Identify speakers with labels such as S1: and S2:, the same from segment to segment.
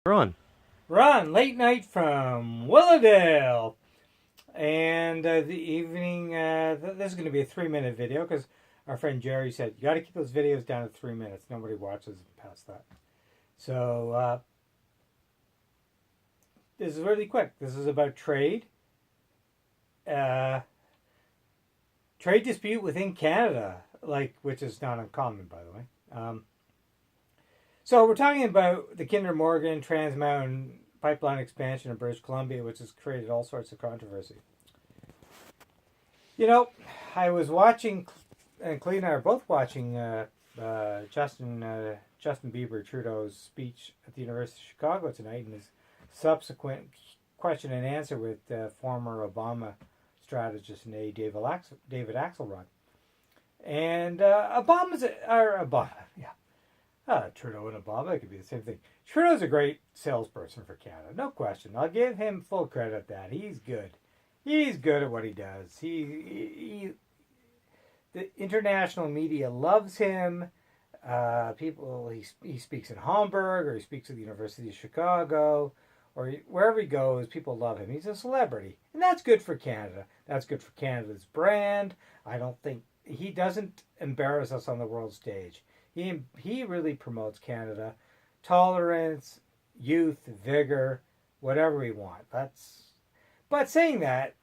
S1: Ron.
S2: Ron, late night from Willowdale. And the evening, this is going to be a 3 minute video because our friend Jerry said, you got to keep those videos down to 3 minutes. Nobody watches past that. So this is really quick. This is about trade. Uh, Trade dispute within Canada, which is not uncommon, by the way. So we're talking about the Kinder Morgan Trans Mountain pipeline expansion in British Columbia, which has created all sorts of controversy. You know, I was watching, and Clea and I are both watching Justin Bieber Trudeau's speech at the University of Chicago tonight, and his subsequent question and answer with former Obama strategist and aide David Axelrod. And Trudeau and Obama, it could be the same thing. Trudeau's a great salesperson for Canada, no question. I'll give him full credit at that. He's good. He's good at what he does. The international media loves him. He speaks in Hamburg, or he speaks at the University of Chicago, or wherever he goes, people love him. He's a celebrity, and that's good for Canada. That's good for Canada's brand. I don't think he doesn't embarrass us on the world stage. He really promotes Canada, tolerance, youth, vigor, whatever we want. But saying that,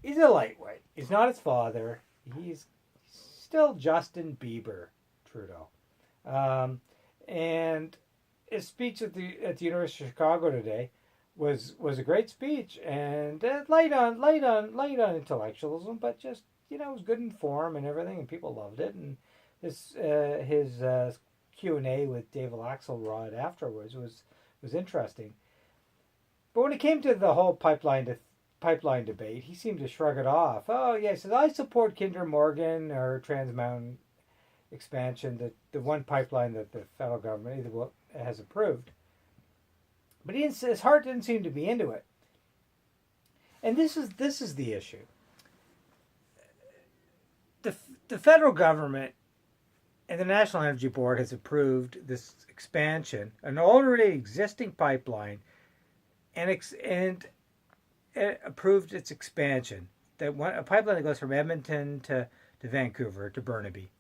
S2: he's a lightweight. He's not his father. He's still Justin Bieber Trudeau. And his speech at the University of Chicago today was a great speech, and light on intellectualism, but just it was good in form and everything, and people loved it. And his Q&A with David Axelrod afterwards was interesting. But when it came to the whole pipeline debate, he seemed to shrug it off. Oh, yeah, he says, I support Kinder Morgan or Trans Mountain expansion, the one pipeline that the federal government has approved. But his heart didn't seem to be into it. And this is the issue. The federal government and the National Energy Board has approved this expansion, an already existing pipeline, and approved its expansion. A pipeline that goes from Edmonton to Vancouver to Burnaby.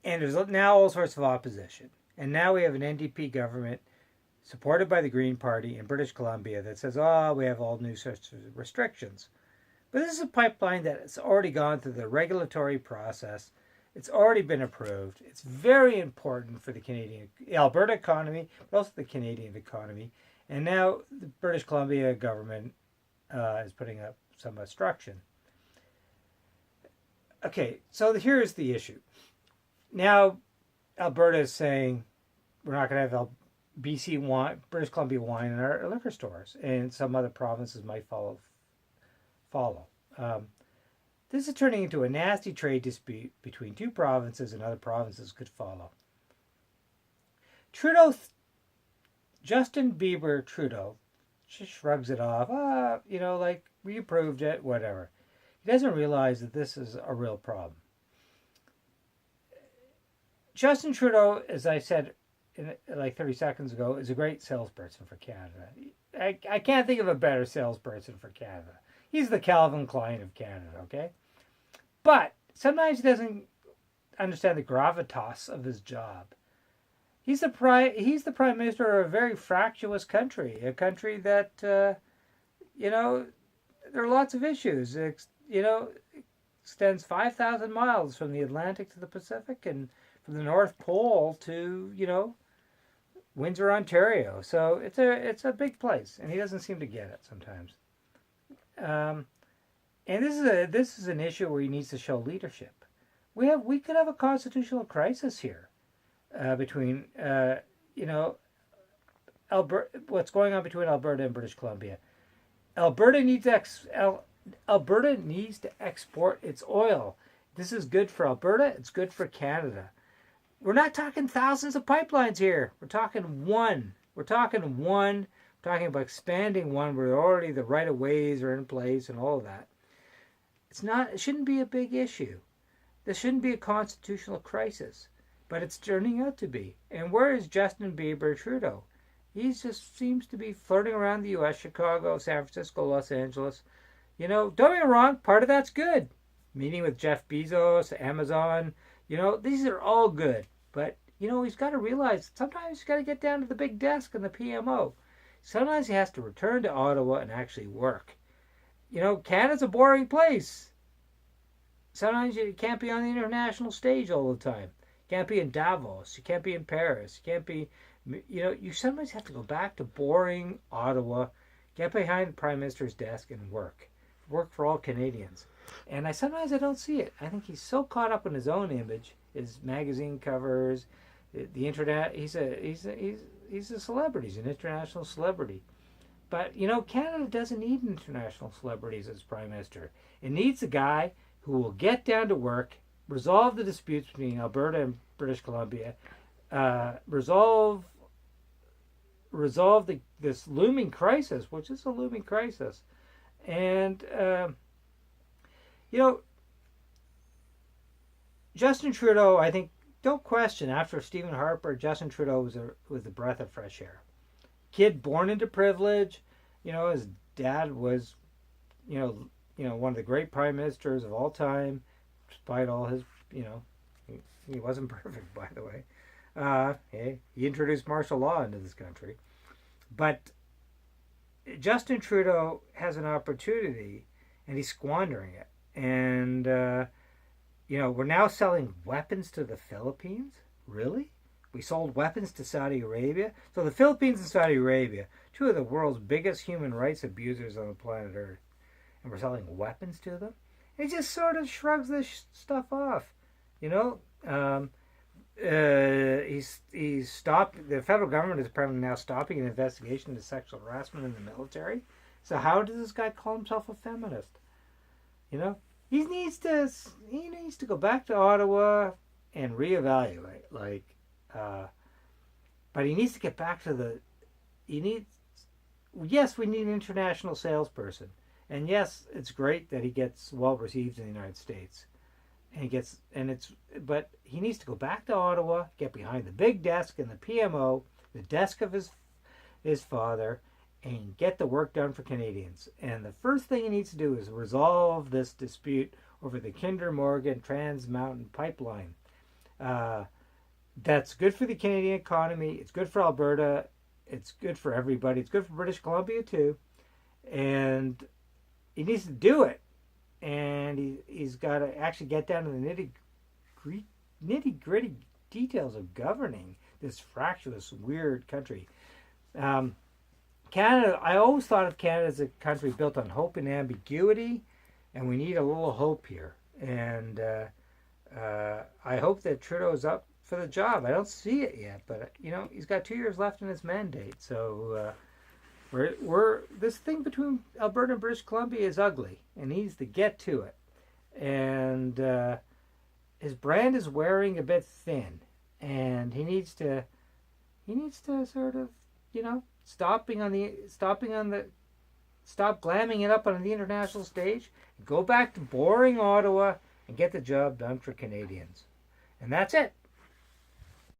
S2: And there's now all sorts of opposition. And now we have an NDP government supported by the Green Party in British Columbia that says, oh, we have all new sorts of restrictions. But this is a pipeline that has already gone through the regulatory process. It's already been approved. It's very important for the Alberta economy, but also the Canadian economy. And now the British Columbia government is putting up some obstruction. Okay, so here's the issue. Now Alberta is saying we're not going to have BC wine, British Columbia wine in our liquor stores, and some other provinces might follow. This is turning into a nasty trade dispute between two provinces, and other provinces could follow. Justin Bieber Trudeau just shrugs it off. We approved it, whatever. He doesn't realize that this is a real problem. Justin Trudeau, as I said 30 seconds ago, is a great salesperson for Canada. I can't think of a better salesperson for Canada. He's the Calvin Klein of Canada, okay? But sometimes he doesn't understand the gravitas of his job. He's the prime minister of a very fractious country, a country that, there are lots of issues. Extends 5,000 miles from the Atlantic to the Pacific, and from the North Pole to, Windsor, Ontario. So it's a big place, and he doesn't seem to get it sometimes. And this is an issue where he needs to show leadership. We could have a constitutional crisis here between Alberta. What's going on between Alberta and British Columbia? Alberta needs to export its oil. This is good for Alberta. It's good for Canada. We're not talking thousands of pipelines here. We're talking one. We're talking about expanding one where already the right-of-ways are in place and all of that. It shouldn't be a big issue. This shouldn't be a constitutional crisis, but it's turning out to be. And where is Justin Bieber Trudeau? He just seems to be flirting around the U.S., Chicago, San Francisco, Los Angeles. Don't get me wrong, part of that's good. Meeting with Jeff Bezos, Amazon, these are all good. But, he's got to realize sometimes he's got to get down to the big desk in the PMO. Sometimes he has to return to Ottawa and actually work. Canada's a boring place. Sometimes you can't be on the international stage all the time. You can't be in Davos. You can't be in Paris. You can't be, you sometimes have to go back to boring Ottawa, get behind the Prime Minister's desk and work. Work for all Canadians. And sometimes I don't see it. I think he's so caught up in his own image, his magazine covers, the internet. He's a celebrity. He's an international celebrity. But, Canada doesn't need international celebrities as Prime Minister. It needs a guy who will get down to work, resolve the disputes between Alberta and British Columbia, resolve this looming crisis, which is a looming crisis. And, Justin Trudeau, I think, don't question, after Stephen Harper, Justin Trudeau was a breath of fresh air. Kid born into privilege, his dad was, one of the great prime ministers of all time, despite all his, he wasn't perfect, by the way. He introduced martial law into this country. But Justin Trudeau has an opportunity, and he's squandering it. And, we're now selling weapons to the Philippines? Really? We sold weapons to Saudi Arabia. So the Philippines and Saudi Arabia, two of the world's biggest human rights abusers on the planet Earth, and we're selling weapons to them. He just sort of shrugs this stuff off. He's stopped. The federal government is apparently now stopping an investigation into sexual harassment in the military. So how does this guy call himself a feminist? He needs to go back to Ottawa and reevaluate. But he needs to get back to yes, we need an international salesperson. And yes, it's great that he gets well received in the United States. But he needs to go back to Ottawa, get behind the big desk in the PMO, the desk of his father, and get the work done for Canadians. And the first thing he needs to do is resolve this dispute over the Kinder Morgan Trans Mountain Pipeline. That's good for the Canadian economy. It's good for Alberta. It's good for everybody. It's good for British Columbia too. And he needs to do it. And he's got to actually get down to the nitty gritty details of governing this fractious, weird country. Canada, I always thought of Canada as a country built on hope and ambiguity, and we need a little hope here. And I hope that Trudeau's up for the job. I don't see it yet, but he's got 2 years left in his mandate. So we're this thing between Alberta and British Columbia is ugly, and he needs to get to it. And his brand is wearing a bit thin, and he needs to sort of stop glamming it up on the international stage, go back to boring Ottawa, and get the job done for Canadians. And that's it.